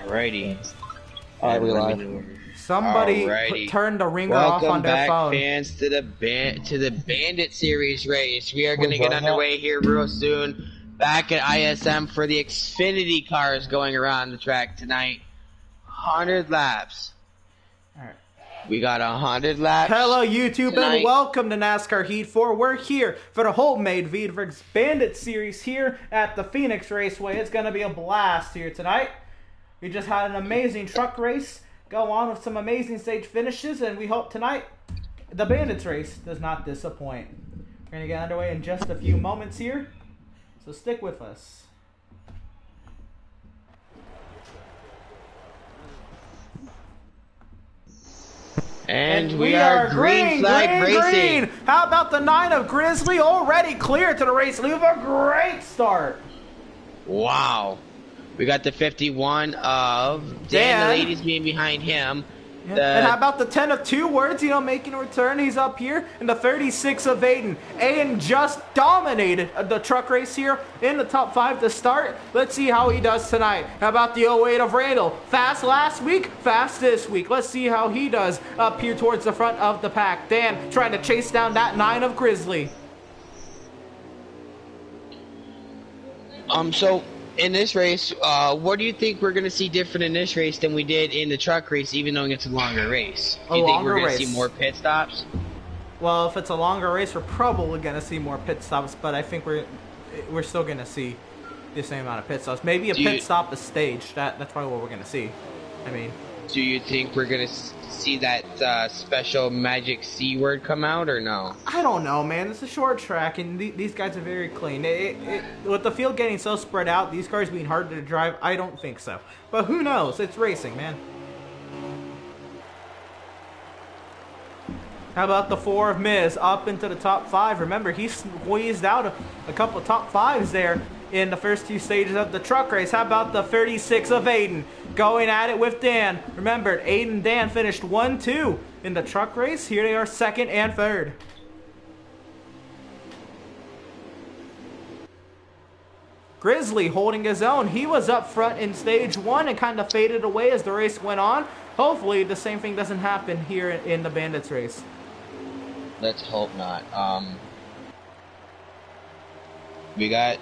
Alrighty. Alright, we live. Somebody turned the ringer off on their phone. Welcome back, fans, to the Bandit Series race. We are going to get underway here real soon. Back at ISM for the Xfinity cars going around the track tonight. 100 laps. Alright. We got 100 laps. Hello, YouTube, tonight. and welcome to NASCAR Heat 4. We're here for the Wholemade Veedverks Bandit Series here at the Phoenix Raceway. It's going to be a blast here tonight. We just had an amazing truck race go on with some amazing stage finishes, and we hope tonight the Bandits race does not disappoint. We're going to get underway in just a few moments here, so stick with us. And we are green flag racing. Green. How about the 9 of Grizzly already clear to the race? Leave a great start. Wow. We got the 51 of Dan, the ladies being behind him. Yeah. And how about the 10 of Two Words, making a return? He's up here. And the 36 of Aiden. Aiden just dominated the truck race here in the top 5 to start. Let's see how he does tonight. How about the 08 of Randall? Fast last week, fast this week. Let's see how he does up here towards the front of the pack. Dan trying to chase down that 9 of Grizzly. So in this race, what do you think we're going to see different in this race than we did in the truck race, even though it's a longer race? Do you think we're going to see more pit stops? Well, if it's a longer race, we're probably going to see more pit stops, but I think we're still going to see the same amount of pit stops. Maybe a pit stop is staged. That's probably what we're going to see. I mean, do you think we're going to see that special magic C word come out, or no? I don't know, man. It's a short track, and these guys are very clean. With the field getting so spread out, these cars being harder to drive, I don't think so. But who knows? It's racing, man. How about the 4 of Miz up into the top 5? Remember, he squeezed out a couple of top 5s there in the first 2 stages of the truck race. How about the 36 of Aiden going at it with Dan? Remember, Aiden and Dan finished 1-2 in the truck race. Here they are 2nd and 3rd. Grizzly holding his own. He was up front in stage 1 and kind of faded away as the race went on. Hopefully the same thing doesn't happen here in the Bandits race. Let's hope not. We got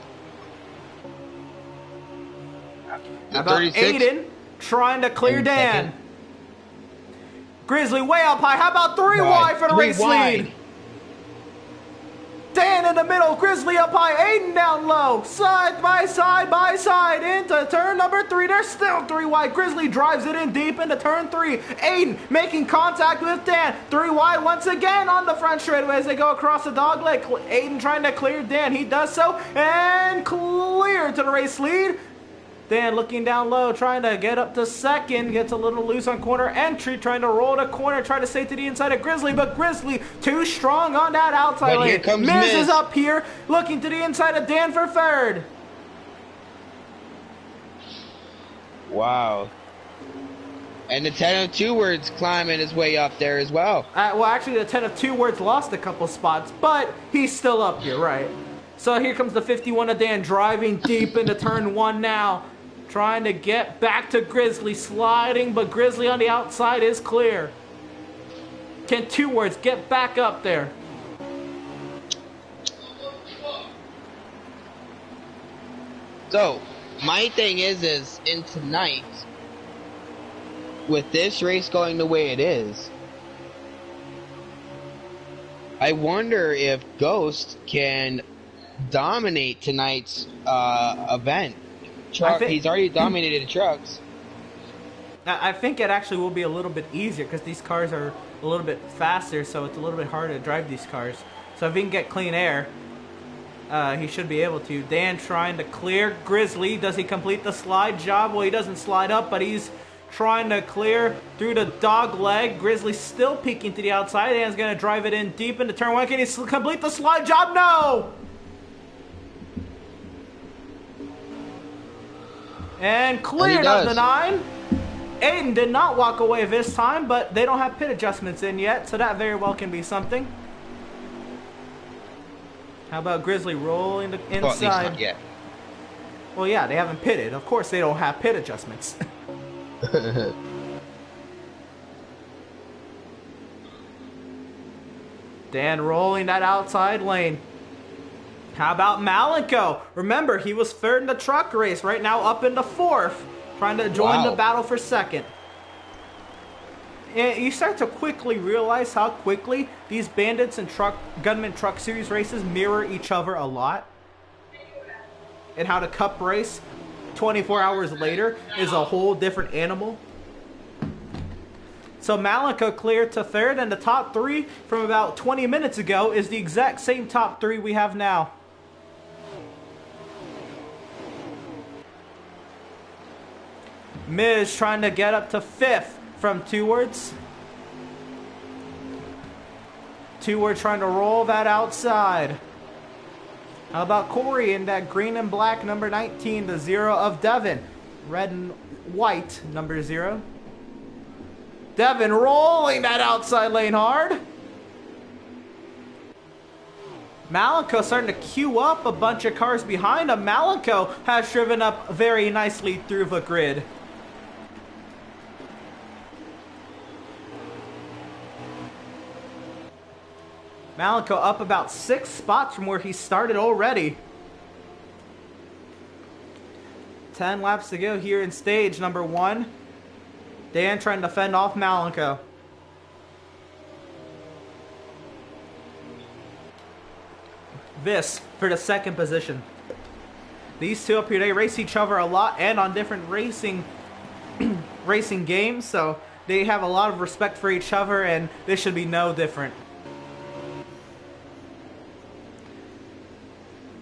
how about 36? Aiden trying to clear Dan? Second. Grizzly way up high. How about 3 wide for the race lead? Dan in the middle. Grizzly up high. Aiden down low. Side by side into turn number 3. They're still 3 wide. Grizzly drives it in deep into turn 3. Aiden making contact with Dan. 3 wide once again on the front straightaway as they go across the dogleg. Aiden trying to clear Dan. He does so and clear to the race lead. Dan looking down low, trying to get up to 2nd, gets a little loose on corner entry, trying to roll the corner, try to stay to the inside of Grizzly, but Grizzly too strong on that outside lane. Miz is up here, looking to the inside of Dan for 3rd. Wow. And the 10 of Two Words climbing his way up there as well. Well, actually, the 10 of Two Words lost a couple spots, but he's still up here, right? So here comes the 51 of Dan driving deep into turn 1 now. Trying to get back to Grizzly, sliding, but Grizzly on the outside is clear. Can Two Words get back up there? So, my thing is in tonight, with this race going the way it is, I wonder if Ghost can dominate tonight's event. He's already dominated the trucks. I think it actually will be a little bit easier because these cars are a little bit faster, so it's a little bit harder to drive these cars. So if he can get clean air, he should be able to. Dan trying to clear Grizzly. Does he complete the slide job? Well, he doesn't slide up, but he's trying to clear through the dog leg. Grizzly still peeking to the outside. Dan's going to drive it in deep into turn 1. Can he complete the slide job? No! And cleared up the 9. Aiden did not walk away this time, but they don't have pit adjustments in yet, so that very well can be something. How about Grizzly rolling the inside? Well, at least not yet. Well, yeah, they haven't pitted. Of course they don't have pit adjustments. Dan rolling that outside lane. How about Malenko? Remember, he was third in the truck race. Right now up into fourth. Trying to join the battle for second. And you start to quickly realize how quickly these Bandits and Gunman Truck Series races mirror each other a lot. And how the Cup race 24 hours later is a whole different animal. So Malenko cleared to third, and the top three from about 20 minutes ago is the exact same top three we have now. Miz trying to get up to fifth from Two-Words. Two-Word trying to roll that outside. How about Corey in that green and black number 19, the 0 of Devin. Red and white number 0. Devin rolling that outside lane hard. Malenko starting to queue up a bunch of cars behind him. Malenko has driven up very nicely through the grid. Malenko up about 6 spots from where he started already. 10 laps to go here in stage number 1. Dan trying to fend off Malenko. This for the second position. These two up here, they race each other a lot and on different racing games, so they have a lot of respect for each other, and this should be no different.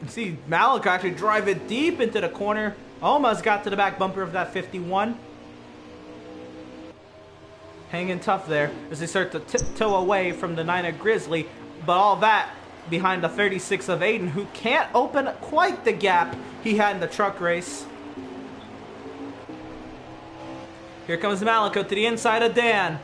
You see Malenko actually drive it deep into the corner. Almost got to the back bumper of that 51. Hanging tough there as they start to tiptoe away from the 9 of Grizzly. But all that behind the 36 of Aiden, who can't open quite the gap he had in the truck race. Here comes Malenko to the inside of Dan.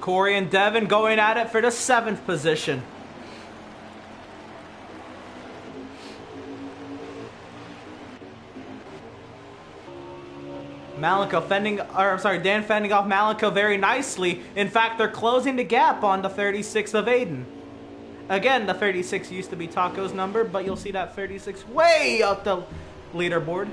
Corey and Devin going at it for the 7th position. Dan fending off Malenko very nicely. In fact, they're closing the gap on the 36 of Aiden. Again, the 36 used to be Taco's number, but you'll see that 36 way up the leaderboard.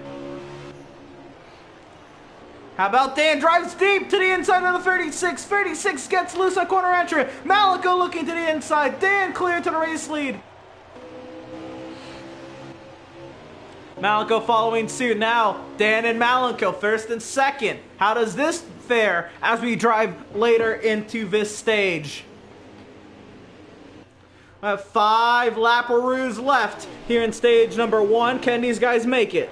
How about Dan drives deep to the inside of the 36. 36 gets loose on corner entry. Malenko looking to the inside. Dan clear to the race lead. Malenko following suit now. Dan and Malenko first and second. How does this fare as we drive later into this stage? 5 laparoos left here in stage number 1. Can these guys make it?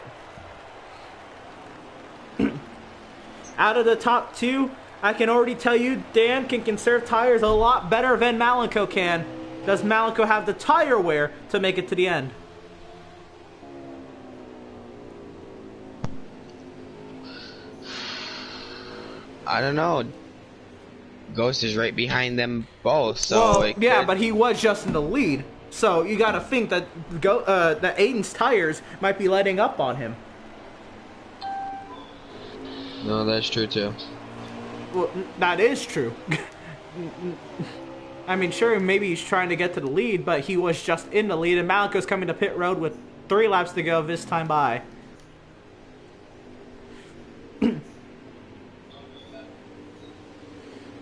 Out of the top 2, I can already tell you Dan can conserve tires a lot better than Malenko can. Does Malenko have the tire wear to make it to the end? I don't know. Ghost is right behind them both, so well, yeah, but he was just in the lead. So you got to think that that Aiden's tires might be letting up on him. No, that's true too. Well, that is true. I mean, sure, maybe he's trying to get to the lead, but he was just in the lead, and Malenko's coming to pit road with 3 laps to go this time by.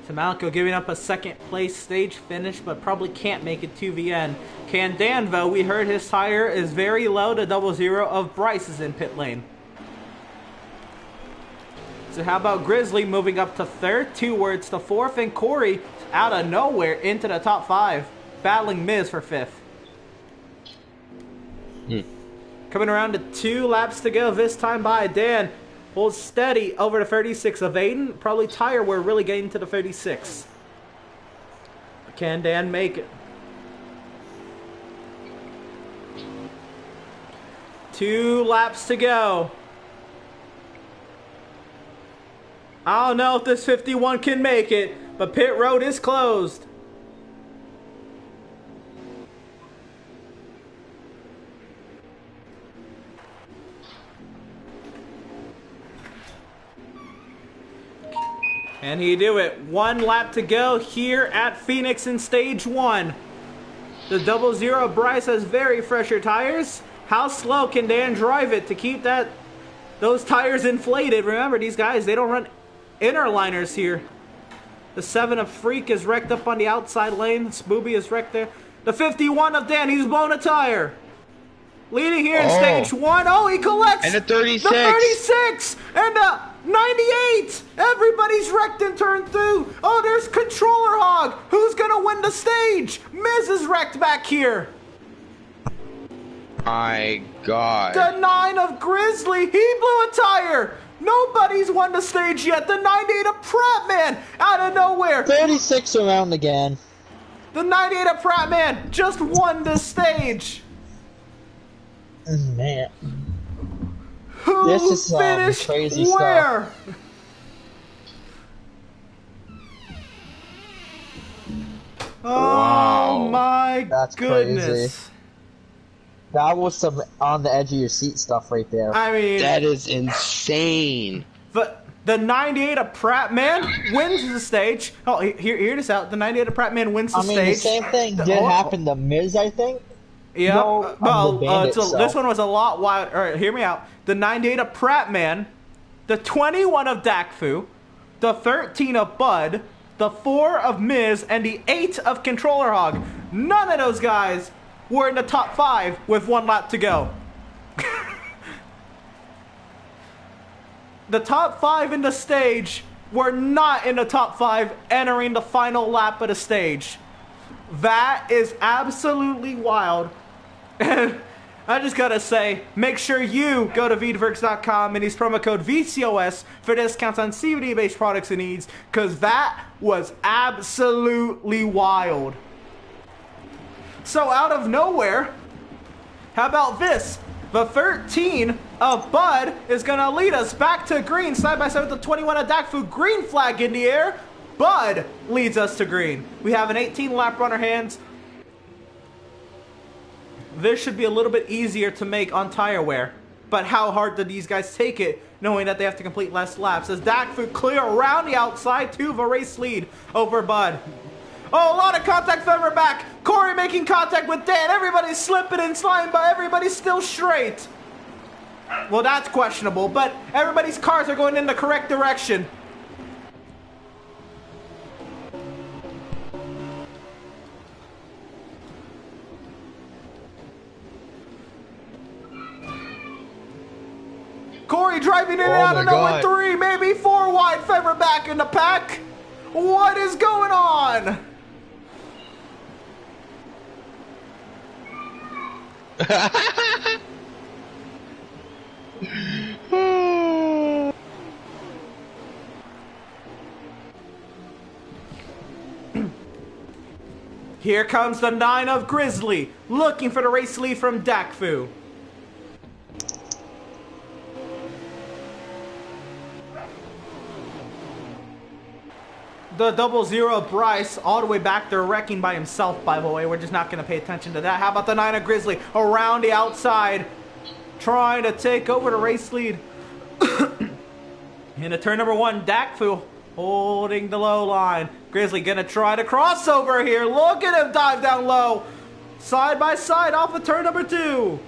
So Malenko giving up a second place stage finish, but probably can't make it to the end. Can Dan, though? We heard his tire is very low. The 00 of Bryce is in pit lane. So how about Grizzly moving up to 3rd, Two-Words to 4th, and Corey out of nowhere into the top 5, battling Miz for 5th. Coming around to 2 laps to go this time by. Dan holds steady over the 36 of Aiden. Probably tire wear really getting to the 36. Can Dan make it? 2 laps to go. I don't know if this 51 can make it, but pit road is closed. And he do it. 1 lap to go here at Phoenix in stage 1. The 00 Bryce has very fresher tires. How slow can Dan drive it to keep those tires inflated? Remember, these guys, they don't run inner liners here. The 7 of Freak is wrecked up on the outside lane. Spooby is wrecked there. The 51 of Dan, he's blown a tire. Leading here in stage 1. Oh, he collects and a 36. The 36 and a 98. Everybody's wrecked in turn 2. Oh, there's Controller Hog. Who's gonna win the stage? Miz is wrecked back here. My God. The 9 of Grizzly, he blew a tire. Nobody's won the stage yet. The 98 of Prattman out of nowhere. 36 around again. The 98 of Prattman just won the stage. Man. Who this is finished crazy where? Stuff. Oh my That's goodness. Crazy. That was some on the edge of your seat stuff right there. I mean, that is insane. But the 98 of Prattman wins the stage. Oh, hear this out. The 98 of Prattman wins the stage. I mean, the same thing did happen to Miz, I think. Yeah. No, this one was a lot wild. All right, hear me out. The 98 of Prattman, the 21 of Dakfu, the 13 of Bud, the 4 of Miz, and the 8 of Controller Hog. None of those guys were in the top 5 with 1 lap to go. The top 5 in the stage were not in the top 5 entering the final lap of the stage. That is absolutely wild. And I just gotta say, make sure you go to Veedverks.com and use promo code VCOS for discounts on CBD-based products and needs, because that was absolutely wild. So out of nowhere, how about this? The 13 of Bud is gonna lead us back to green, side by side with the 21 of Dakfu. Green flag in the air. Bud leads us to green. We have an 18 lap on our hands. This should be a little bit easier to make on tire wear. But how hard do these guys take it, knowing that they have to complete less laps? As Dakfu clear around the outside, 2 of a race lead over Bud. Oh, a lot of contact from her back. Corey making contact with Dan. Everybody's slipping and sliding, but everybody's still straight. Well, that's questionable, but everybody's cars are going in the correct direction. Corey driving in and out of nowhere, 3, maybe 4 wide. Feather back in the pack. What is going on? Here comes the 9 of Grizzly, looking for the race lead from Dakfu. The 00 Bryce all the way back there wrecking by himself, by the way. We're just not going to pay attention to that. How about the 9 of Grizzly around the outside, trying to take over the race lead. Into turn number 1, Dakfu holding the low line. Grizzly going to try to cross over here. Look at him dive down low. Side by side off of turn number 2.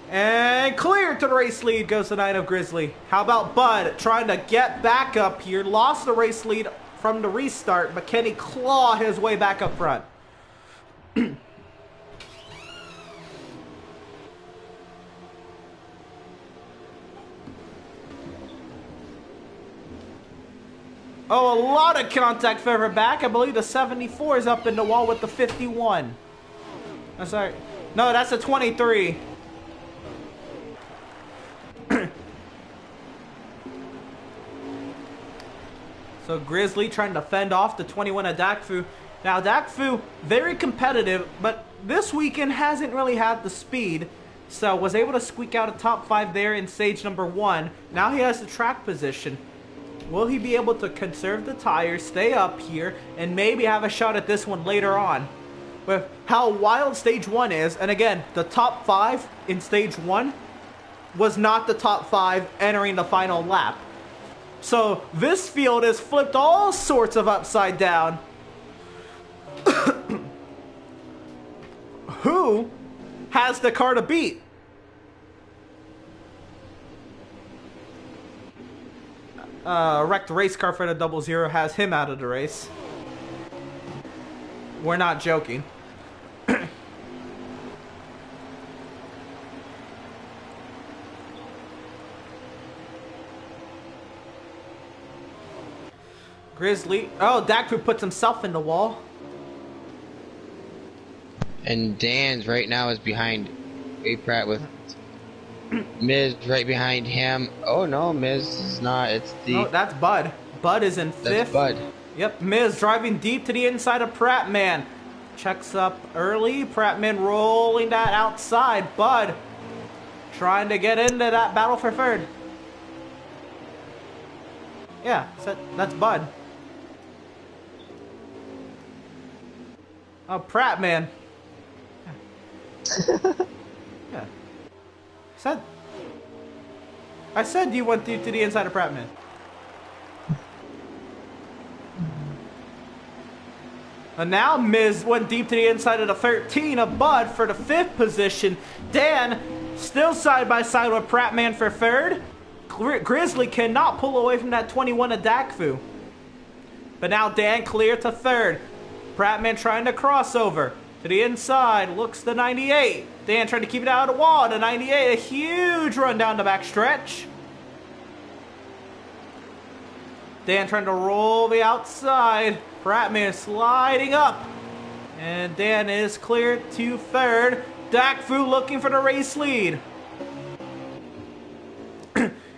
And clear to the race lead goes the 9 of Grizzly. How about Bud trying to get back up here? Lost the race lead from the restart, but can he claw his way back up front? Oh, a lot of contact further back. I believe the 74 is up in the wall with the 51. I'm sorry. No, that's a 23. So Grizzly trying to fend off the 21 of Dakfu. Now Dakfu, very competitive, but this weekend hasn't really had the speed. So was able to squeak out a top 5 there in stage number 1. Now he has the track position. Will he be able to conserve the tires, stay up here, and maybe have a shot at this one later on? With how wild stage 1 is, and again, the top 5 in stage 1 was not the top 5 entering the final lap. So this field is flipped all sorts of upside down. Who has the car to beat? Wrecked race car for the 00 has him out of the race. We're not joking. Grizzly. Oh, Dakfu puts himself in the wall. And Dan's right now is behind A Pratt with Miz right behind him. Oh no, Miz is not. It's the. Oh, that's Bud. Bud is in 5th. That's Bud. Yep, Miz driving deep to the inside of Prattman. Checks up early. Prattman rolling that outside. Bud trying to get into that battle for 3rd. Yeah, so that's Bud. Oh, Prattman. Yeah. I said you went deep to the inside of Prattman. And now Miz went deep to the inside of the 13 of Bud for the 5th position. Dan still side by side with Prattman for 3rd. Grizzly cannot pull away from that 21 of Dakfu. But now Dan clear to 3rd. Prattman trying to cross over to the inside. Looks the 98. Dan trying to keep it out of the wall. The 98, a huge run down the back stretch. Dan trying to roll the outside. Prattman sliding up. And Dan is cleared to 3rd. Dakfu looking for the race lead.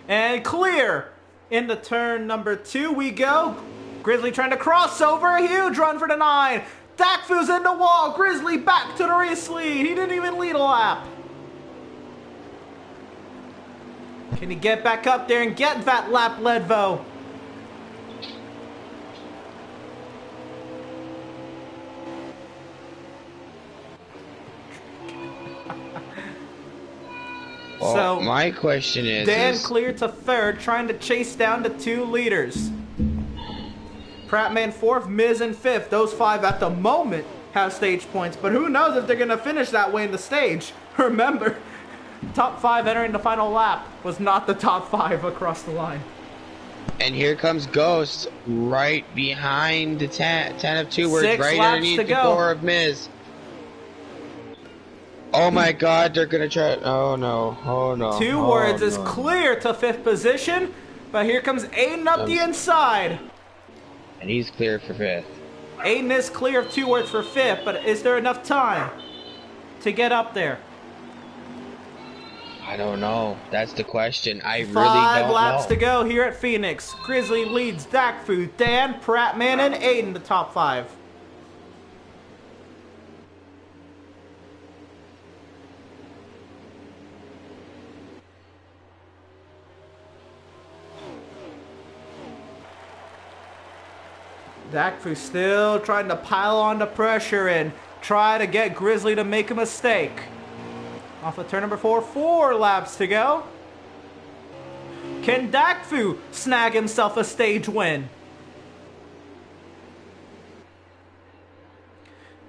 And clear. Into turn number 2 we go. Grizzly trying to cross over. A huge run for the 9. Dakfu's in the wall. Grizzly back to the race lead. He didn't even lead a lap. Can he get back up there and get that lap, Ledvo? Well, so my question is... Dan cleared to 3rd, trying to chase down the 2 leaders. Prattman 4th, Miz in 5th. Those 5 at the moment have stage points, but who knows if they're going to finish that way in the stage. Remember, top 5 entering the final lap was not the top 5 across the line. And here comes Ghost right behind the 10 of 2 words, 6 right laps underneath to the go. 4 of Miz. Oh my god, they're gonna try. Oh no, oh no. 2 words is clear to 5th position, but here comes Aiden up the inside. And he's clear for 5th. Aiden is clear of 2 words for 5th, but is there enough time to get up there? I don't know. That's the question. I really don't 5 laps know. to go here at Phoenix. Grizzly leads Dakfu, Dan, Prattman, and Aiden the top 5. Dakfu still trying to pile on the pressure and try to get Grizzly to make a mistake. Off of turn number 4, 4 laps to go. Can Dakfu snag himself a stage win?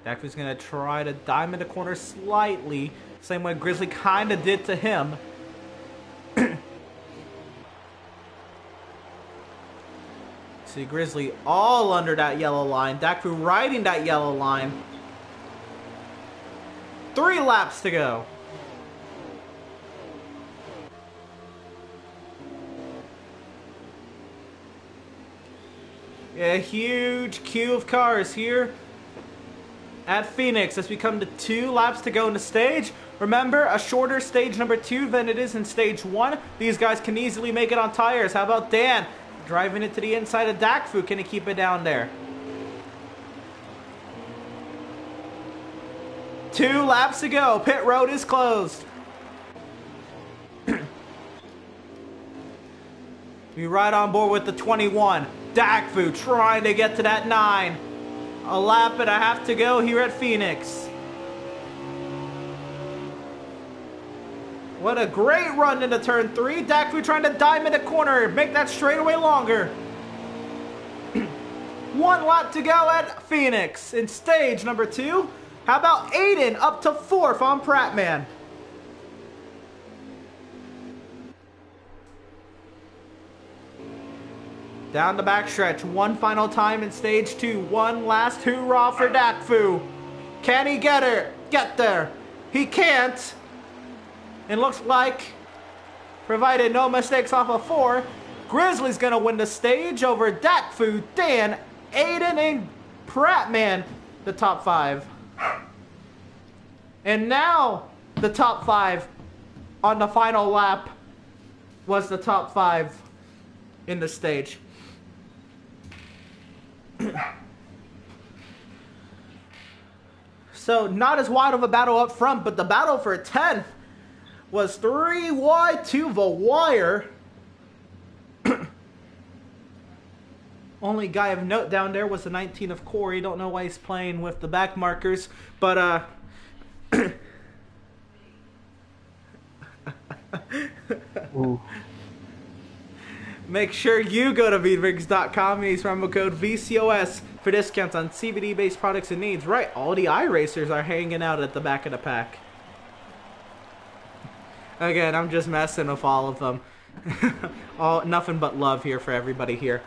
Dakfu's going to try to diamond the corner slightly, same way Grizzly kind of did to him. See Grizzly all under that yellow line. Dakfu riding that yellow line. 3 laps to go. A huge queue of cars here at Phoenix as we come to 2 laps to go in the stage. Remember, a shorter stage number 2 than it is in stage 1. These guys can easily make it on tires. How about Dan? Driving it to the inside of Dakfu. Can he keep it down there? 2 laps to go. Pit road is closed. Be right on board with the 21. Dakfu trying to get to that 9. A lap and a half to go here at Phoenix. What a great run into turn 3. Dakfu trying to dive in the corner, make that straightaway longer. 1 lap to go at Phoenix in stage number 2. How about Aiden up to 4th on Prattman? Down the backstretch, one final time in stage 2. One last hoorah for Dakfu. Can he get there? He can't. It looks like, provided no mistakes off of 4, Grizzly's gonna win the stage over Dakfu, Dan, Aiden, and Prattman, the top 5. And now, the top 5 on the final lap was the top 5 in the stage. So, not as wide of a battle up front, but the battle for 10th was 3 wide to the wire. Only guy of note down there was the 19 of Corey. Don't know why he's playing with the back markers, but Ooh. Make sure you go to Veedverks.com and use promo code VCOS for discounts on CBD-based products and needs. Right, all the iRacers are hanging out at the back of the pack. Again, I'm just messing with all of them. Nothing but love here for everybody here.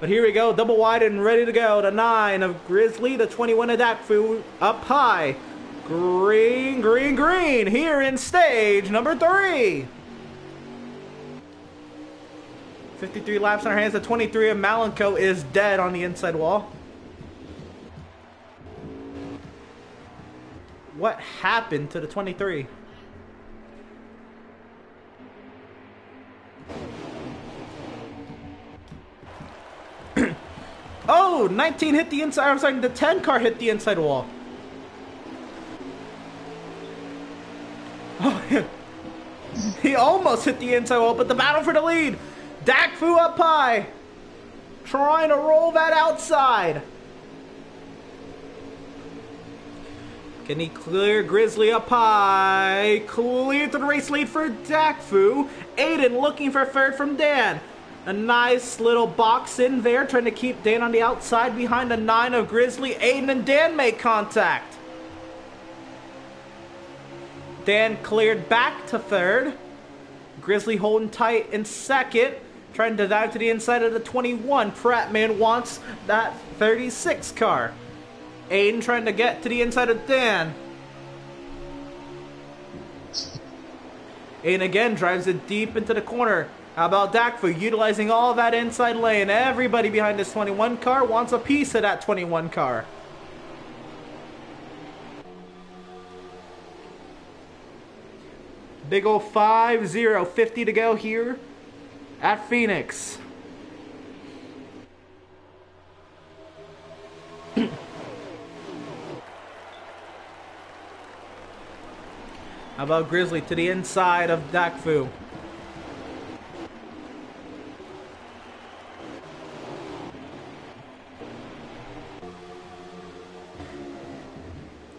But here we go, double wide and ready to go. The 9 of Grizzly, the 21 of Dakfu up high. Green, green, green here in stage number 3. 53 laps on our hands. The 23 of Malenko is dead on the inside wall. What happened to the 23? Oh, 19 hit the inside. I was like, the 10 car hit the inside wall. Oh, he almost hit the inside wall, but the battle for the lead. Dakfu up high, trying to roll that outside. Can he clear Grizzly up high? Clear to the race lead for Dakfu. Aiden looking for 3rd from Dan. A nice little box in there, trying to keep Dan on the outside behind the 9 of Grizzly. Aiden and Dan make contact. Dan cleared back to 3rd. Grizzly holding tight in 2nd. Trying to dive to the inside of the 21. Prattman wants that 36 car. Aiden trying to get to the inside of Dan. Aiden again drives it deep into the corner. How about Dakfu utilizing all that inside lane? Everybody behind this 21 car wants a piece of that 21 car. Big ol' 5-0, 50 to go here at Phoenix. How about Grizzly to the inside of Dakfu?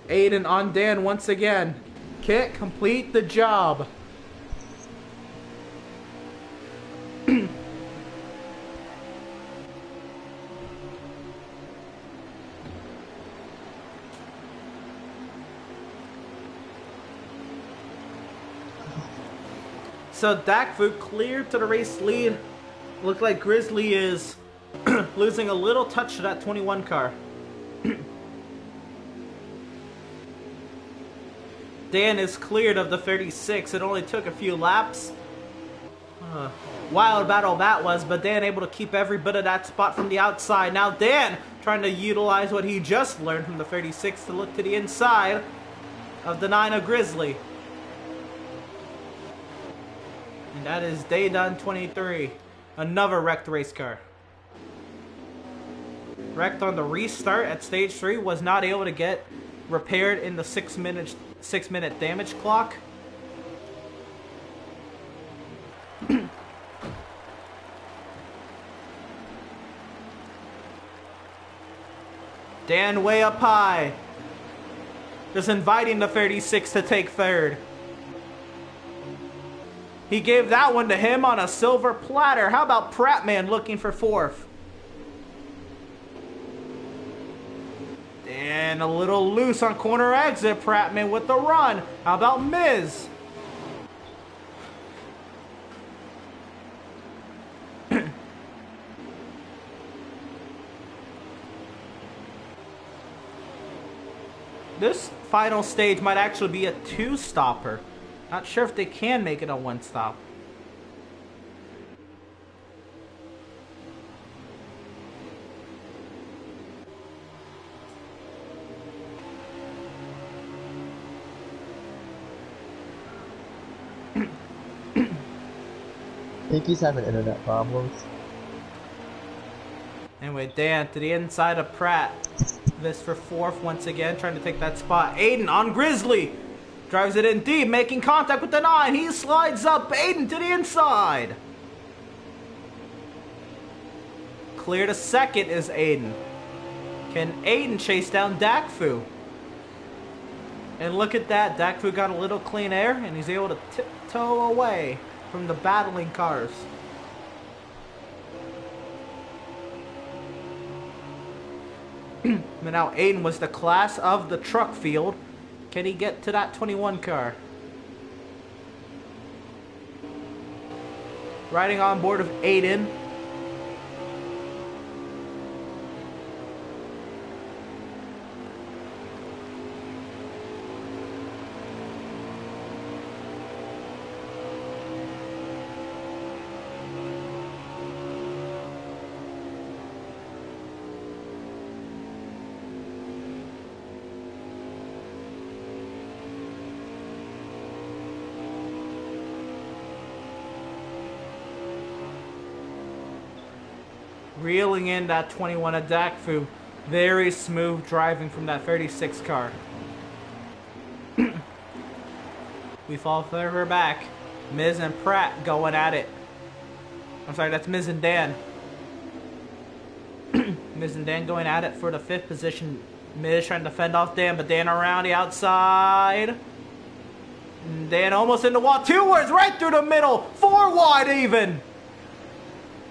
Aiden on Dan once again. Can't complete the job. So Dakfu cleared to the race lead. Look like Grizzly is losing a little touch to that 21 car. Dan is cleared of the 36. It only took a few laps. Wild battle that was, but Dan able to keep every bit of that spot from the outside. Now Dan trying to utilize what he just learned from the 36 to look to the inside of the 9 of Grizzly. And that is Day Done 23. Another wrecked race car. Wrecked on the restart at stage 3. Was not able to get repaired in the 6 minute damage clock. Dan way up high. Just inviting the 36 to take third. He gave that one to him on a silver platter. How about Prattman looking for fourth? And a little loose on corner exit. Prattman with the run. How about Miz? This final stage might actually be a two-stopper. Not sure if they can make it a one-stop. I think he's having internet problems. Anyway, Dan to the inside of Pratt. This for fourth once again, trying to take that spot. Aiden on Grizzly. Drives it in deep, making contact with the 9. He slides up. Aiden to the inside. Clear to second is Aiden. Can Aiden chase down Dakfu? And look at that. Dakfu got a little clean air, and he's able to tiptoe away from the battling cars. But now Aiden was the class of the truck field. Can he get to that 21 car? Riding on board of Aiden. Reeling in that 21 of Dakfu. Very smooth driving from that 36 car. We fall further back. Miz and Pratt going at it. I'm sorry, that's Miz and Dan. Miz and Dan going at it for the 5th position. Miz trying to fend off Dan, but Dan around the outside. Dan almost in the wall. 2 words right through the middle. 4 wide even.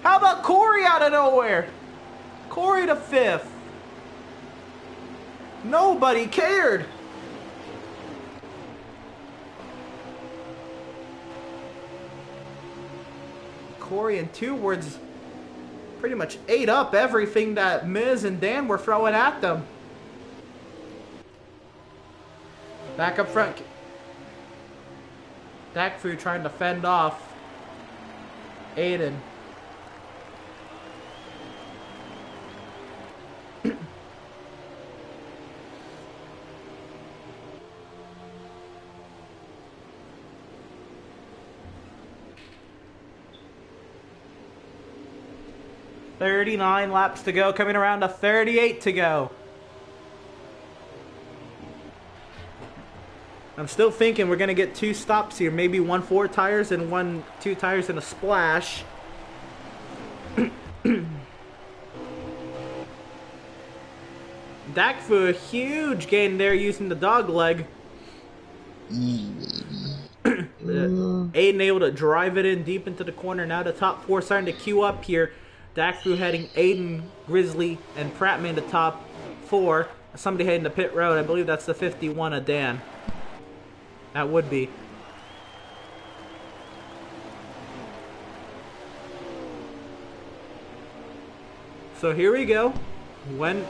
How about Corey out of nowhere? Corey to 5th. Nobody cared. Corey and 2 words pretty much ate up everything that Miz and Dan were throwing at them. Back up front. Dakfu trying to fend off Aiden. $39 laps to go, coming around to 38 to go. I'm still thinking we're going to get 2 stops here. Maybe 1 4 tires and 1 2 tires and a splash. Dakfu, a huge gain there using the dog leg. Aiden able to drive it in deep into the corner. Now the top 4 starting to queue up here. Dakfu heading Aiden, Grizzly, and Prattman to top 4. Somebody heading to pit road. I believe that's the 51 of Dan. That would be. So here we go. When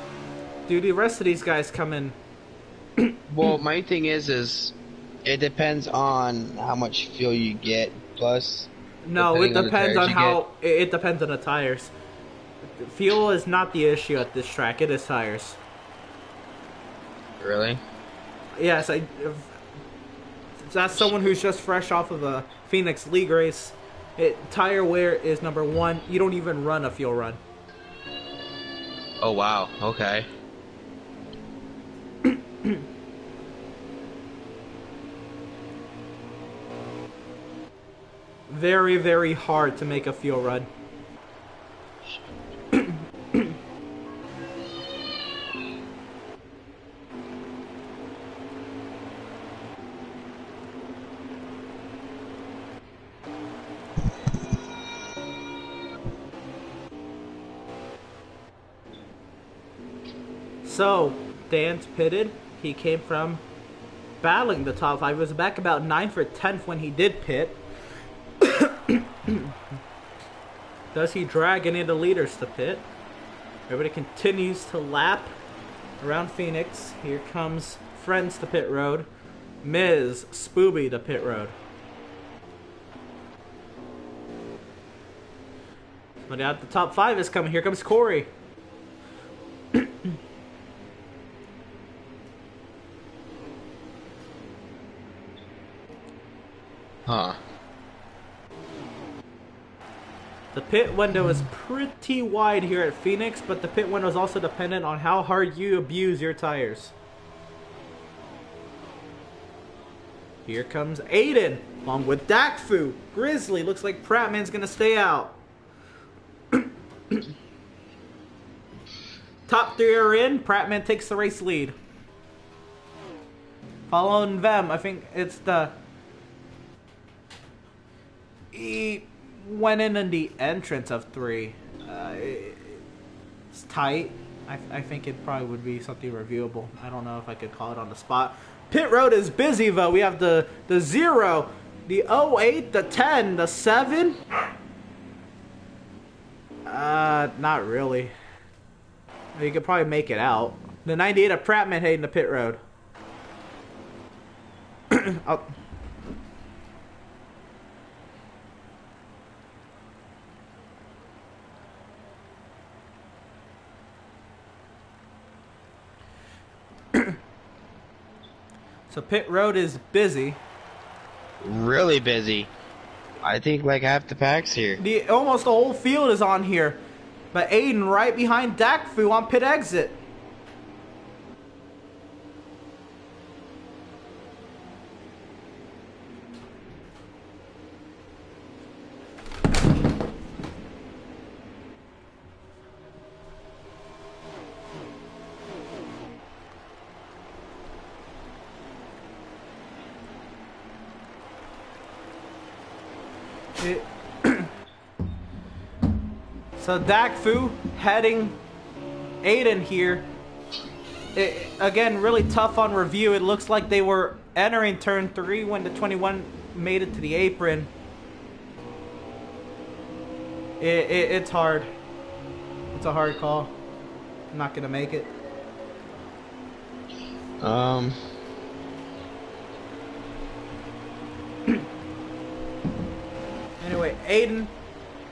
do the rest of these guys come in? Well, my thing is it depends on how much fuel you get, plus... No, it depends on how... It depends on the tires. Fuel is not the issue at this track. It is tires. Really? Yes, that's someone who's just fresh off of a Phoenix League race. Tire wear is number 1. You don't even run a fuel run. Oh, wow. Okay. Very, very hard to make a fuel run. So, Dan's pitted. He came from battling the top 5. He was back about 9th or 10th when he did pit. Does he drag any of the leaders to pit? Everybody continues to lap around Phoenix. Here comes Friends to pit road. Miz, Spooby to pit road. But out the top 5 is coming. Here comes Corey. Huh. The pit window is pretty wide here at Phoenix, but the pit window is also dependent on how hard you abuse your tires. Here comes Aiden, along with Dakfu. Grizzly, looks like Prattman's gonna stay out. Top 3 are in. Prattman takes the race lead. Following them, I think it's the... He went in the entrance of 3. It's tight. I think it probably would be something reviewable. I don't know if I could call it on the spot. Pit road is busy though. We have the 0, the 08, the 10, the 7. Not really. You could probably make it out. The 98 of Prattman heading the pit road. So pit road is busy. Really busy. I think like half the pack's here. Almost the whole field is on here. But Aiden right behind Dakfu on pit exit. So Dakfu heading Aiden here. Again, really tough on review. It looks like they were entering turn 3 when the 21 made it to the apron. It's hard. It's a hard call. I'm not gonna make it. Anyway, Aiden,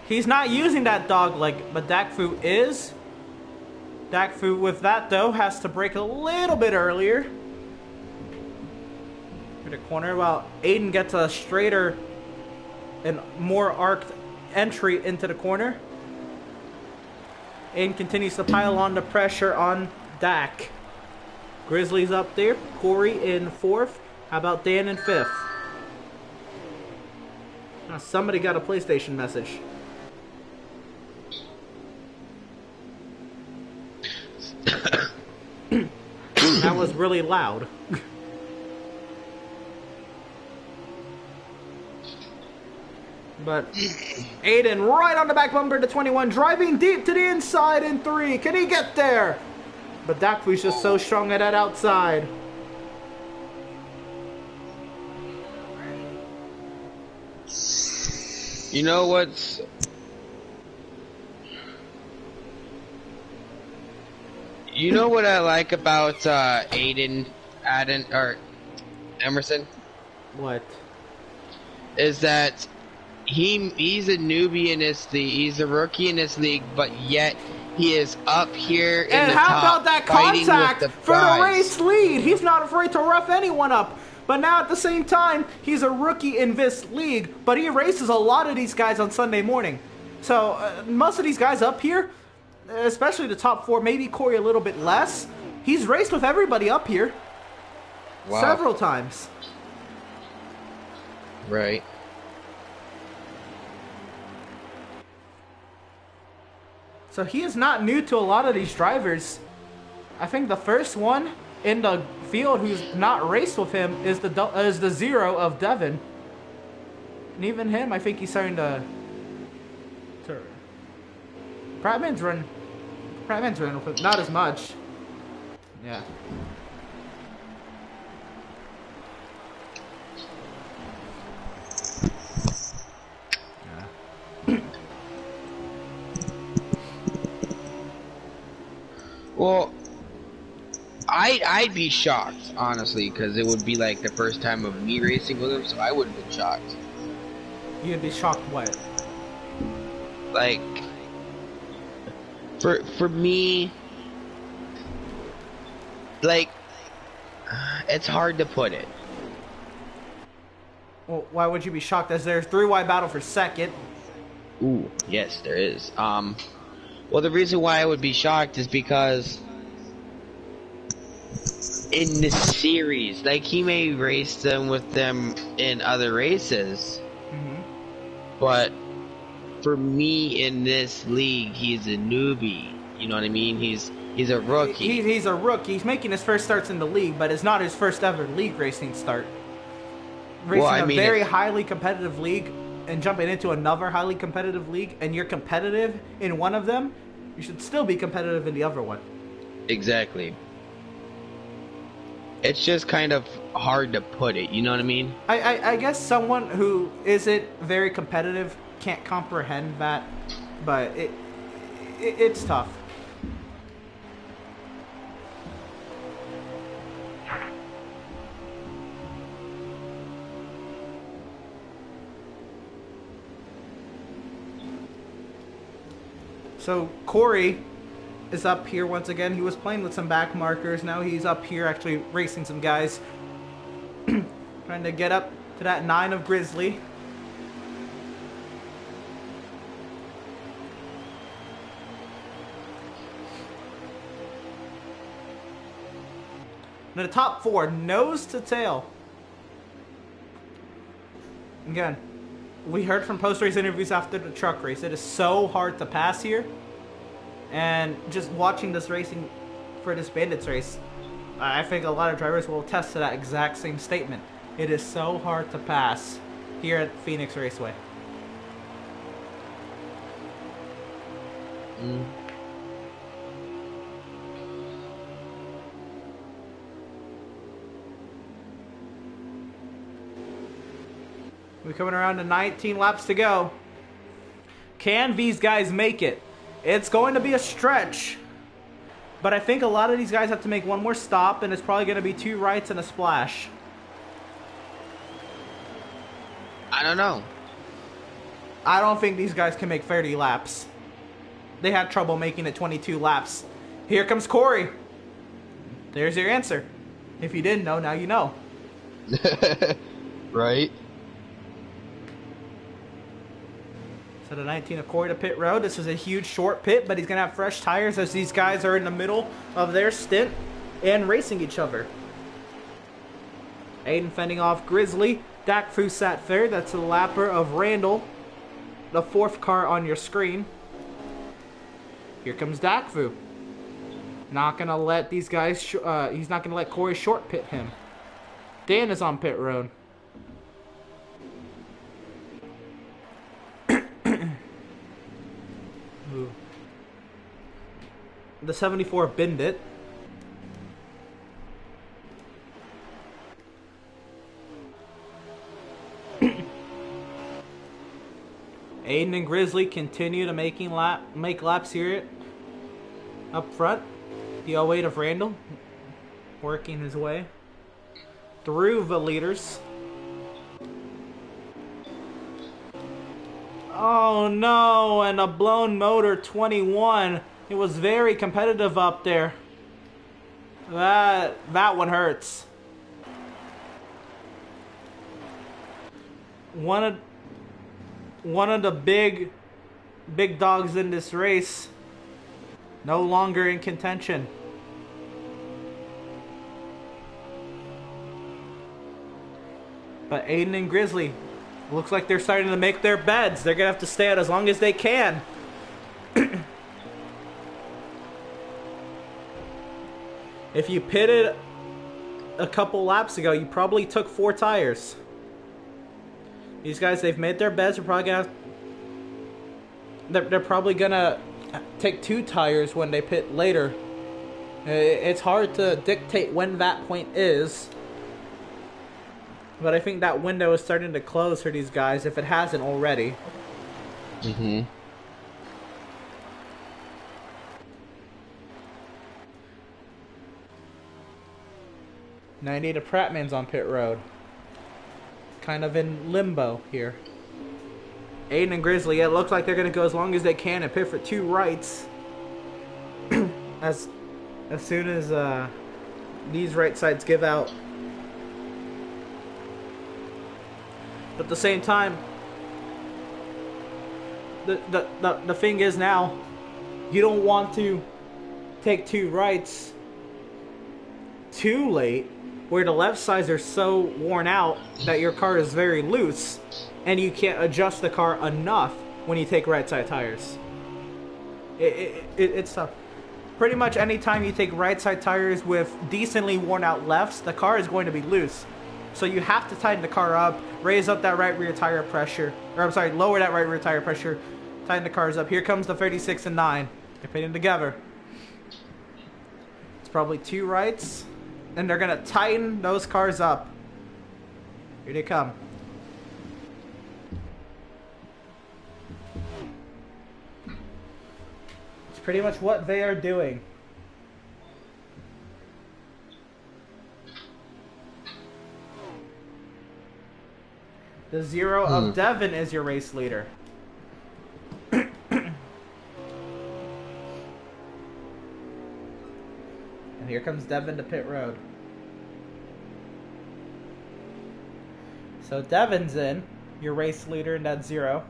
he's not using that dog leg, but Dakfu is. Dakfu with that though has to brake a little bit earlier. In the corner while Aiden gets a straighter and more arced entry into the corner. Aiden continues to pile on the pressure on Dak. Grizzly's up there. Corey in 4th. How about Dan in 5th? Now somebody got a PlayStation message. That was really loud. But Aiden right on the back bumper to 21, driving deep to the inside in 3. Can he get there? But Dakfu's just so strong at that outside. You know what's... You know what I like about Aiden, or Emerson? What? Is that he's a newbie in this league, he's a rookie in this league, but yet he is up here in and the how top about that fighting contact with the for guys. the race lead? He's not afraid to rough anyone up. But now at the same time, he's a rookie in this league, but he races a lot of these guys on Sunday morning. So most of these guys up here, especially the top 4, maybe Corey a little bit less, he's raced with everybody up here. Wow. Several times. Right. So he is not new to a lot of these drivers. I think the first one in the field who's not raced with him is the 0 of Devin. And even him, I think he's starting to Prattman's run with him, not as much. Yeah. Well, I'd be shocked, honestly, because it would be like the first time of me racing with him, so I wouldn't be shocked. You'd be shocked what? Like, for me, like, it's hard to put it. Well, why would you be shocked? As there's 3-wide battle for second. Ooh, yes, there is. Well, the reason why I would be shocked is because in the series, like, he may race them with them in other races, but for me in this league, he's a newbie. You know what I mean? He's a rookie. He's a rookie. He's making his first starts in the league, but it's not his first ever league racing start. Racing a very highly competitive league and jumping into another highly competitive league, and you're competitive in one of them, you should still be competitive in the other one. Exactly. It's just kind of hard to put it, you know what I mean? I guess someone who isn't very competitive can't comprehend that, but it's tough. So Corey is up here once again. He was playing with some back markers. Now he's up here actually racing some guys. Trying to get up to that 9 of Grizzly. Now the top 4, nose to tail. Again, we heard from post-race interviews after the truck race. It is so hard to pass here. And just watching this racing for this Bandits race, I think a lot of drivers will attest to that exact same statement. It is so hard to pass here at Phoenix Raceway. We're coming around to 19 laps to go. Can these guys make it? It's going to be a stretch. But I think a lot of these guys have to make one more stop, and it's probably going to be 2 rights and a splash. I don't know. I don't think these guys can make 30 laps. They had trouble making it 22 laps. Here comes Corey. There's your answer. If you didn't know, now you know. Right? So the 19 of Corey to pit road. This is a huge short pit, but he's going to have fresh tires as these guys are in the middle of their stint and racing each other. Aiden fending off Grizzly. Dak Fu sat third. That's the lapper of Randall, the 4th car on your screen. Here comes Dak Fu. Not going to let these guys, he's not going to let Corey short pit him. Dan is on pit road. The 74 Bandit. Aiden and Grizzly continue to make laps here up front. The 08 of Randall working his way through the leaders. Oh no, and a blown motor 21. It was very competitive up there. That one hurts. One of the big dogs in this race no longer in contention. But Aiden and Grizzly, looks like they're starting to make their beds. They're gonna have to stay out as long as they can. If you pitted a couple laps ago, you probably took 4 tires. These guys, they've made their beds. They're probably gonna take 2 tires when they pit later. It's hard to dictate when that point is. But I think that window is starting to close for these guys, if it hasn't already. Mm-hmm. '98 of Prattman's on pit road. Kind of in limbo here. Aiden and Grizzly, it looks like they're going to go as long as they can and pit for 2 rights. as soon as these right sides give out. But at the same time, the thing is now, you don't want to take 2 rights too late, where the left sides are so worn out that your car is very loose, and you can't adjust the car enough when you take right side tires. It's tough. Pretty much any time you take right side tires with decently worn out lefts, the car is going to be loose. So you have to tighten the car up, raise up that right rear tire pressure, or I'm sorry, lower that right rear tire pressure, tighten the cars up. Here comes the 36 and 9. They're pitting together. It's probably 2 rights, and they're going to tighten those cars up. Here they come. It's pretty much what they are doing. The 0 of Devin is your race leader. And here comes Devin to pit road. So Devin's in, your race leader in that 0.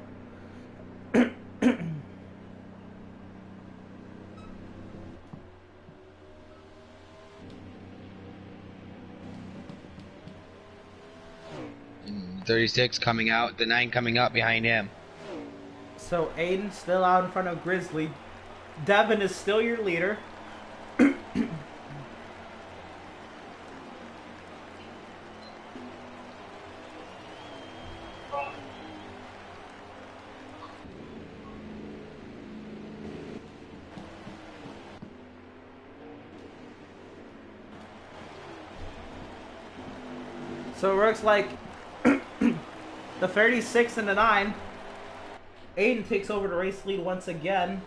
.36 coming out, the 9 coming up behind him. So Aiden's still out in front of Grizzly. Devin is still your leader. So it looks like the 36 and the 9. Aiden takes over the race lead once again.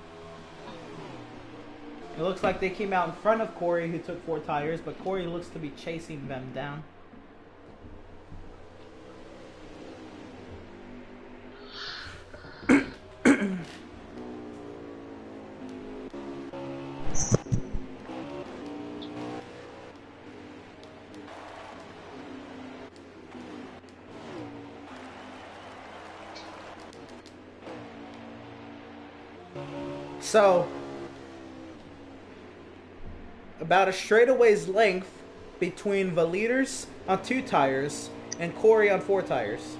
It looks like they came out in front of Corey, who took 4 tires, but Corey looks to be chasing them down. So, about a straightaway's length between the leaders on 2 tires and Corey on 4 tires.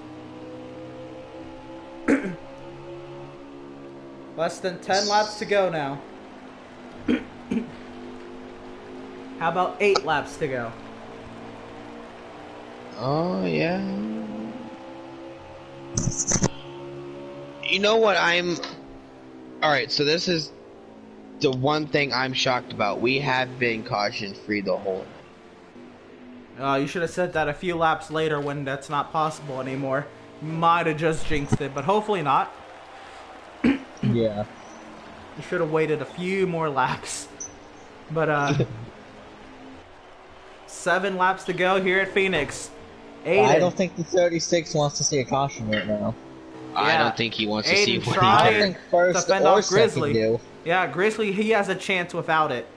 Less than 10 laps to go now. How about 8 laps to go? Oh, yeah. You know what Alright, so this is the one thing I'm shocked about. We have been caution-free the whole night. You should have said that a few laps later when that's not possible anymore. Might have just jinxed it, but hopefully not. Yeah. You should have waited a few more laps. But, 7 laps to go here at Phoenix. Aiden. I don't think the 36 wants to see a caution right now. Yeah. I don't think he wants to see what I he think first to fend or off Grizzly. second do. Yeah, Grizzly, he has a chance without it.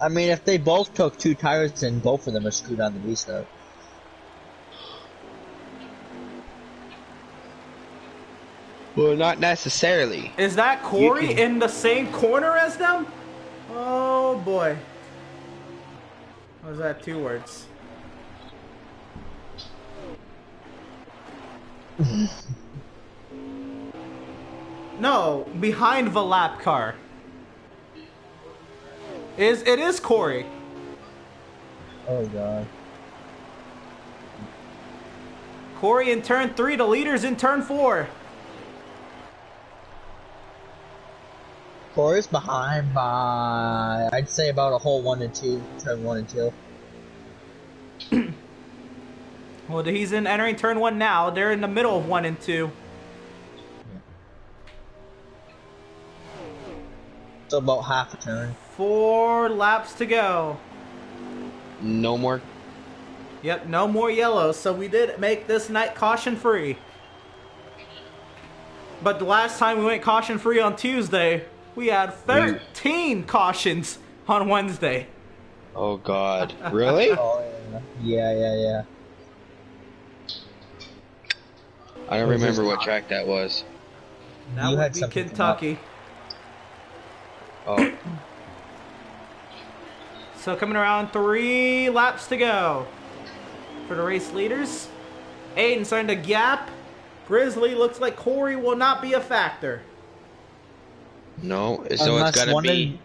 I mean, if they both took 2 tires, then both of them are screwed on the restart. Well, not necessarily. Is that Corey in the same corner as them? Oh boy. What was that? 2 words. No, behind the lap car. It is Corey. Oh god. Corey in turn 3, the leader's in turn 4. Corey's behind by, I'd say, about a whole 1 and 2, turn 1 and 2. Well, he's entering turn 1 now. They're in the middle of 1 and 2. So about half a turn. 4 laps to go. No more. Yep, no more yellows. So we did make this night caution free. But the last time we went caution free on Tuesday, we had 13 cautions on Wednesday. Oh God, really? Oh yeah. I don't remember what track that was. That would be Kentucky. Oh. So coming around 3 laps to go for the race leaders. Aiden starting to gap. Grizzly looks like Corey will not be a factor. No, so it's gotta be.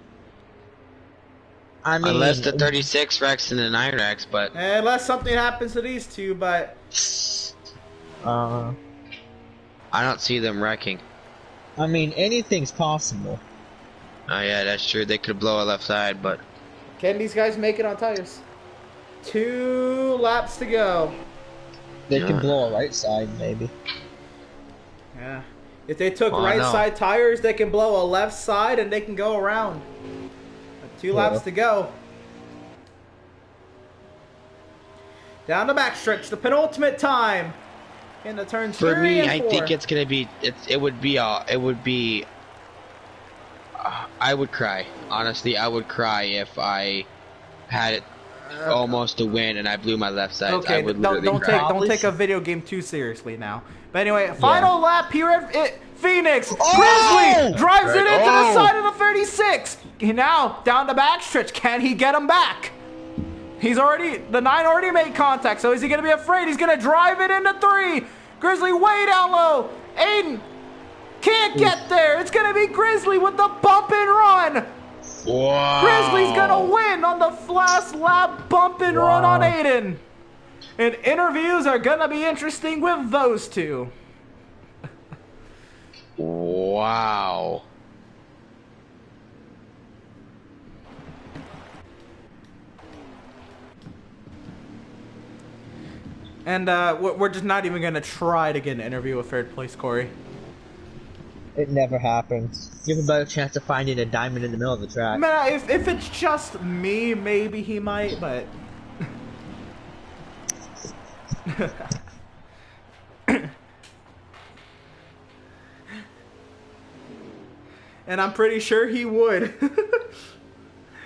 I mean, unless the 36 Rex and the 9 Rex, but Unless something happens to these two, but I don't see them wrecking. I mean, anything's possible. Oh yeah, that's true. They could blow a left side, but can these guys make it on tires? 2 laps to go. They can blow a right side, maybe. Yeah. If they took right side tires, they can blow a left side and they can go around. 2 laps to go. Down the backstretch, the penultimate time in the turns. For me, I think it's gonna be. It would be. I would cry. Honestly, I would cry if I had it almost to win and I blew my left side. Okay, I would don't take a video game too seriously now. But anyway, final lap here at Phoenix. Grizzly drives it into the side of the 36. Now down the backstretch. Can he get him back? The 9 already made contact. So is he gonna be afraid? He's gonna drive it into 3. Grizzly way down low. Aiden can't get there. It's gonna be Grizzly with the bump and run. Wow. Grizzly's gonna win on the last lap bump and run on Aiden. And interviews are gonna be interesting with those two. Wow. And we're just not even gonna try to get an interview with third place Corey. It never happens. You have a better chance of finding a diamond in the middle of the track. Man, if it's just me, maybe he might, but... And I'm pretty sure he would.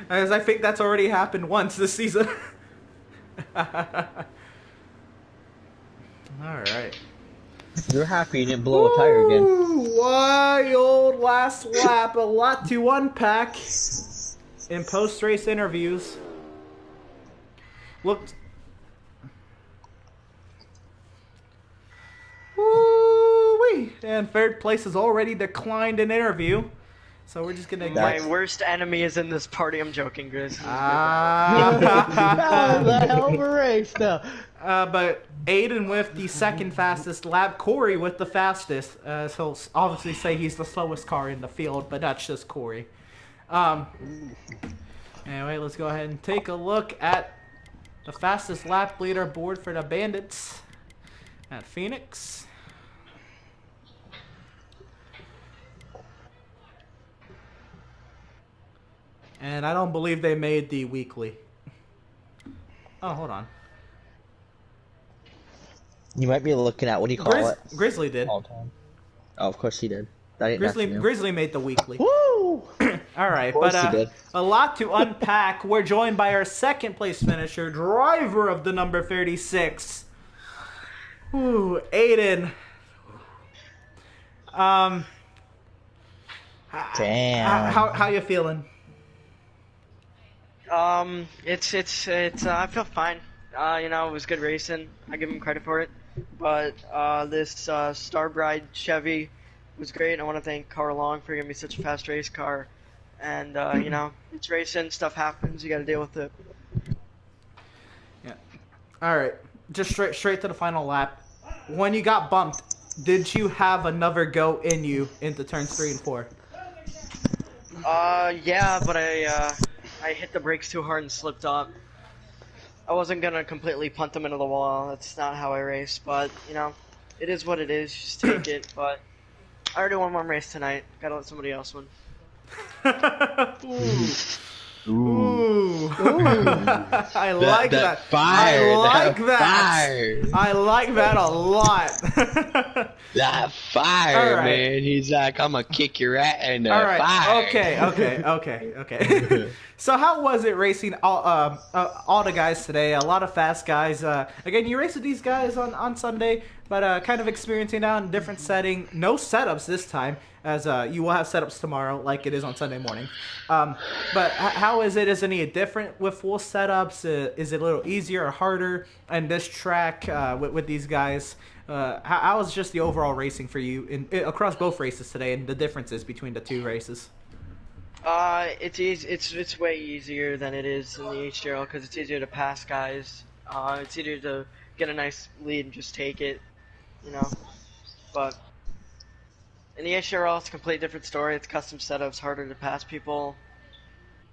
As I think that's already happened once this season. Alright. You're happy you didn't blow a tire again. Wild last lap. A lot to unpack in post-race interviews. Looked... Woo-wee. And third place has already declined an interview. So we're just gonna... My worst enemy is in this party. I'm joking, Grizz. That was a hell of a race, though. But Aiden with the second fastest lap, Corey with the fastest. He'll obviously say he's the slowest car in the field, but that's just Corey. Anyway, let's go ahead and take a look at the fastest lap leaderboard for the Bandits at Phoenix. And I don't believe they made the weekly. Oh, hold on. You might be looking at, what do you call it? Grizzly did. All time. Oh, of course he did. Grizzly made the weekly. Woo! Alright, but a lot to unpack. We're joined by our second place finisher, driver of the number 36. Ooh, Aiden. Damn. How you feeling? It's I feel fine. You know, it was good racing. I give him credit for it. But this Starbride Chevy was great. I want to thank Carl Long for giving me such a fast race car. And you know, it's racing. Stuff happens. You got to deal with it. Yeah. All right. Just straight to the final lap. When you got bumped, did you have another go in you into turns 3 and 4? Yeah, but I hit the brakes too hard and slipped up. I wasn't gonna completely punt them into the wall. That's not how I race, but you know, it is what it is. Just take it. But I already won one race tonight. Gotta let somebody else win. Ooh. Ooh. I like that. Fire. I like that. Fire. I like that a lot. That fire, right. man. He's like, I'm gonna kick your ass in the fire. Okay. So how was it racing all the guys today? A lot of fast guys. Again, you raced with these guys on Sunday, but kind of experiencing out in a different setting. No setups this time, as you will have setups tomorrow, like it is on Sunday morning. But how is it? Is any different with full setups? Is it a little easier or harder? And this track with these guys, how was just the overall racing for you across both races today, and the differences between the two races? It's easy. It's way easier than it is in the HDRL because it's easier to pass guys. It's easier to get a nice lead and just take it, you know. But in the HDRL, it's a completely different story. It's custom setups, harder to pass people,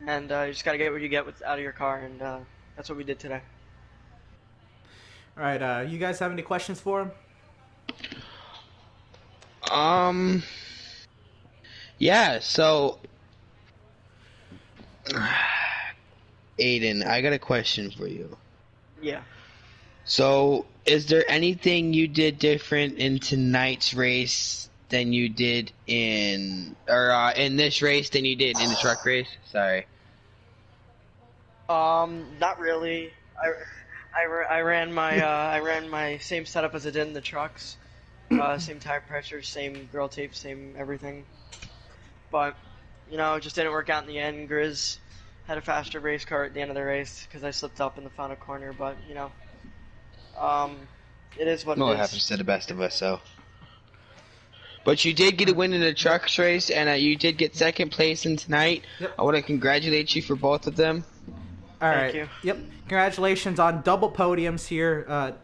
and you just gotta get what you get out of your car, and that's what we did today. All right, you guys have any questions for him? Yeah, so Aiden, I got a question for you. Yeah. So, is there anything you did different in tonight's race than you did in this race than you did in the truck race? Sorry. Not really. I ran my same setup as I did in the trucks. Same tire pressure, same grill tape, same everything. But you know, it just didn't work out in the end. Grizz had a faster race car at the end of the race because I slipped up in the final corner. But you know, it is what it is. It happens to the best of us, so. But you did get a win in the trucks race, and you did get second place in tonight. Yep. I want to congratulate you for both of them. All right. Thank you. Yep. Congratulations on double podiums here.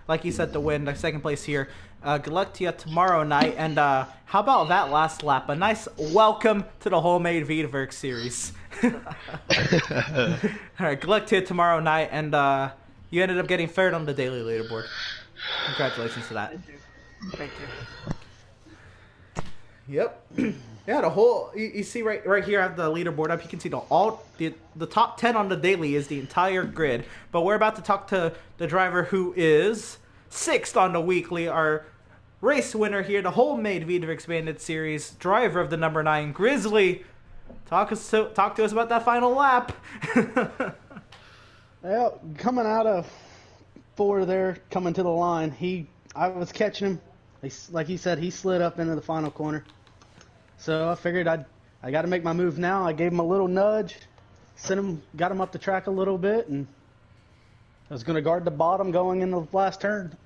Like you said, to win the second place here. Good luck to you tomorrow night. And how about that last lap? A nice welcome to the Wholemade Veedverks series. All right. Good luck to you tomorrow night. And you ended up getting third on the daily leaderboard. Congratulations to that. Thank you. Thank you. Yep. Yeah, the whole you see right here at the leaderboard up, you can see the top 10 on the daily is the entire grid. But we're about to talk to the driver who is 6th on the weekly, our race winner here, the Wholemade Veedverks Bandits series, driver of the number 9 Grizzly. Talk to us about that final lap. Well, coming out of 4 there, coming to the line, I was catching him. Like he said, he slid up into the final corner. So I figured I got to make my move now. I gave him a little nudge, got him up the track a little bit, and I was going to guard the bottom going in the last turn.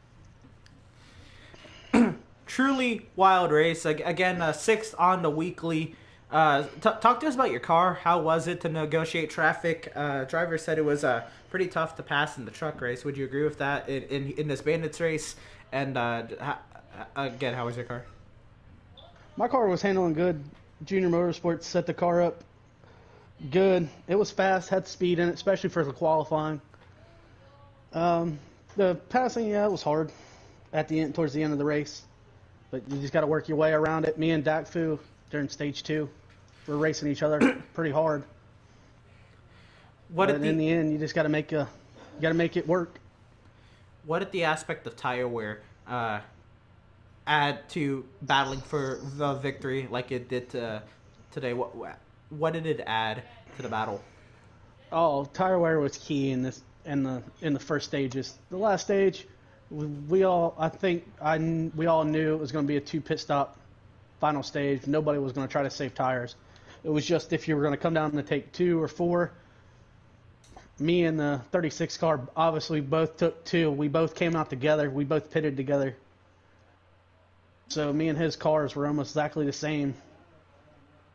Truly wild race. Again, 6th on the weekly. Talk to us about your car. How was it to negotiate traffic? Driver said it was pretty tough to pass in the truck race. Would you agree with that in this Bandits race? And again, how was your car? My car was handling good. Junior Motorsports set the car up good. It was fast, had speed in it, especially for the qualifying. The passing, it was hard towards the end of the race. But you just got to work your way around it. Me and Dakfu during stage 2 were racing each other pretty hard. But in the end, you just got to make it work. What did the aspect of tire wear add to battling for the victory like it did today? What did it add to the battle? Oh, tire wear was key in the first stages. The last stage, we all knew it was going to be a 2 pit stop final stage. Nobody was going to try to save tires. It was just if you were going to come down to take 2 or 4. Me and the 36 car obviously both took 2. We both came out together. We both pitted together. So me and his cars were almost exactly the same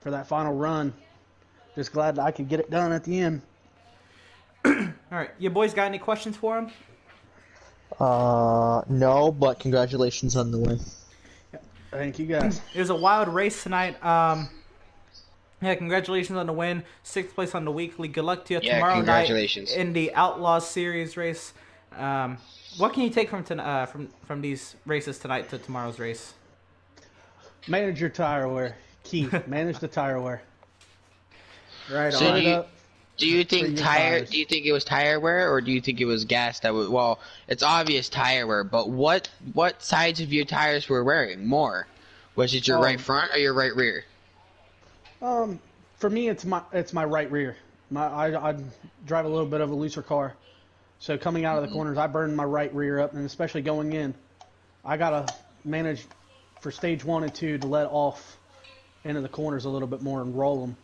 for that final run. Just glad that I could get it done at the end. All right, you boys got any questions for him? No, but congratulations on the win. Thank you guys. It was a wild race tonight. Yeah, congratulations on the win. 6th place on the weekly. Good luck to you Yeah, tomorrow night congratulations. in the Outlaws Series race. What can you take from these races tonight to tomorrow's race? Manage your tire wear. Key. Manage the tire wear. Right So on. do you for think your tire? tires. Do you think it was tire wear, or do you think it was gas that was? Well, it's obvious tire wear, but what sides of your tires were wearing more? Was it your right front or your right rear? For me, it's my right rear. I drive a little bit of a looser car, so coming out of the corners, I burn my right rear up, and especially going in, I gotta manage for stage 1 and 2 to let off into the corners a little bit more and roll them.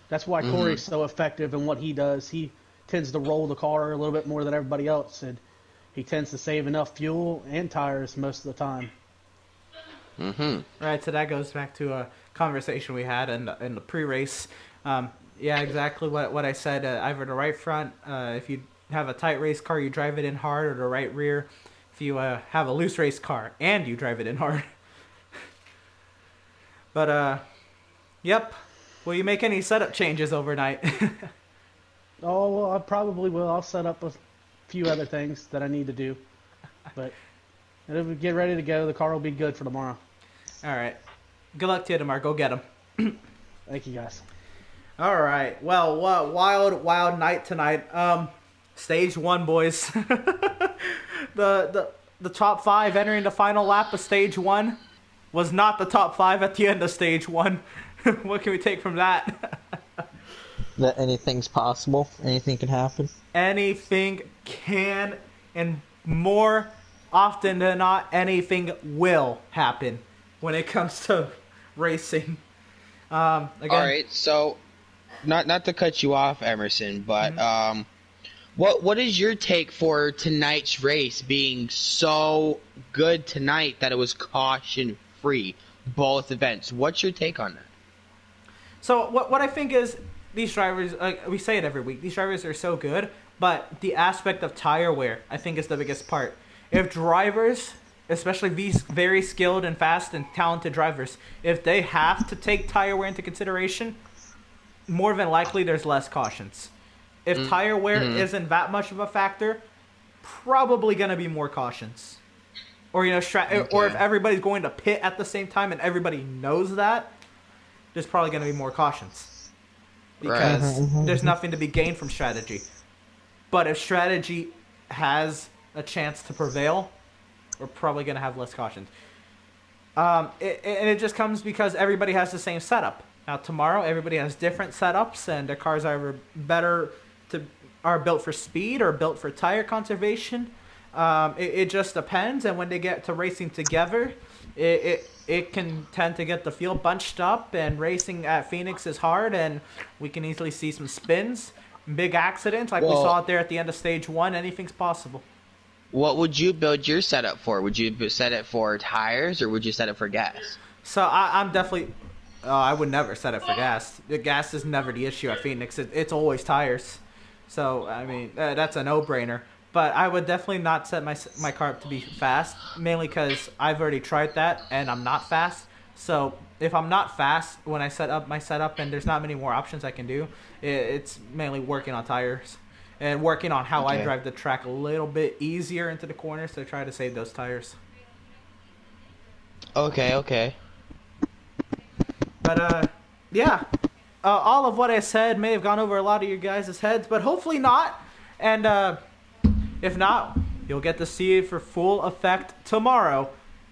That's why Corey's so effective in what he does. He tends to roll the car a little bit more than everybody else, and he tends to save enough fuel and tires most of the time. Right, so that goes back to a conversation we had in the pre-race. Yeah, exactly what I said. Either the right front, if you have a tight race car, you drive it in hard, or the right rear, if you have a loose race car and you drive it in hard. But, yep. Will you make any setup changes overnight? Oh, well, I probably will. I'll set up a few other things that I need to do. But if we get ready to go, the car will be good for tomorrow. All right. Good luck to you tomorrow. Go get them. Thank you, guys. All right. Well, what wild night tonight. Stage 1, boys. The top 5 entering the final lap of stage 1 was not the top 5 at the end of stage 1. What can we take from that? That anything's possible. Anything can happen. Anything can, and more often than not, anything will happen when it comes to racing. Again, All right, so not to cut you off, Emerson, but what is your take for tonight's race being so good tonight that it was caution free, both events? What's your take on that? So what I think is these drivers, we say it every week, these drivers are so good, but the aspect of tire wear, I think, is the biggest part. If drivers, especially these very skilled and fast and talented drivers, if they have to take tire wear into consideration, more than likely there's less cautions. If tire wear isn't that much of a factor, probably going to be more cautions. Or, or if everybody's going to pit at the same time and everybody knows that, there's probably going to be more cautions. Because there's nothing to be gained from strategy. But if strategy has a chance to prevail, we're probably going to have less cautions. And it just comes because everybody has the same setup. Now tomorrow, everybody has different setups, and their cars are are built for speed or built for tire conservation. It just depends, and when they get to racing together, it can tend to get the field bunched up, and racing at Phoenix is hard, and we can easily see some spins, big accidents like we saw out there at the end of stage 1. Anything's possible. What would you build your setup for? Would you set it for tires, or would you set it for gas? So I'm definitely... I would never set it for gas. The gas is never the issue at Phoenix. It's always tires. So, I mean, that's a no-brainer. But I would definitely not set my car up to be fast, mainly because I've already tried that, and I'm not fast. So if I'm not fast when I set up my setup and there's not many more options I can do, it's mainly working on tires and working on how I drive the track a little bit easier into the corners to try to save those tires. Okay. But, yeah. All of what I said may have gone over a lot of your guys' heads, but hopefully not. And, if not, you'll get to see it for full effect tomorrow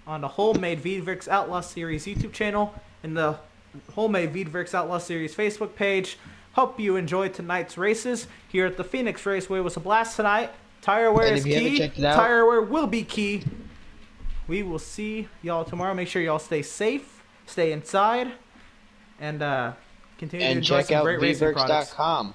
on the Wholemade Veedverks Outlaw Series YouTube channel and the Wholemade Veedverks Outlaw Series Facebook page. Hope you enjoyed tonight's races here at the Phoenix Raceway. It was a blast tonight. Tire wear is key. Tire wear will be key. We will see y'all tomorrow. Make sure y'all stay safe, stay inside, and continue to enjoy some great racing products. And check out Veedverks.com.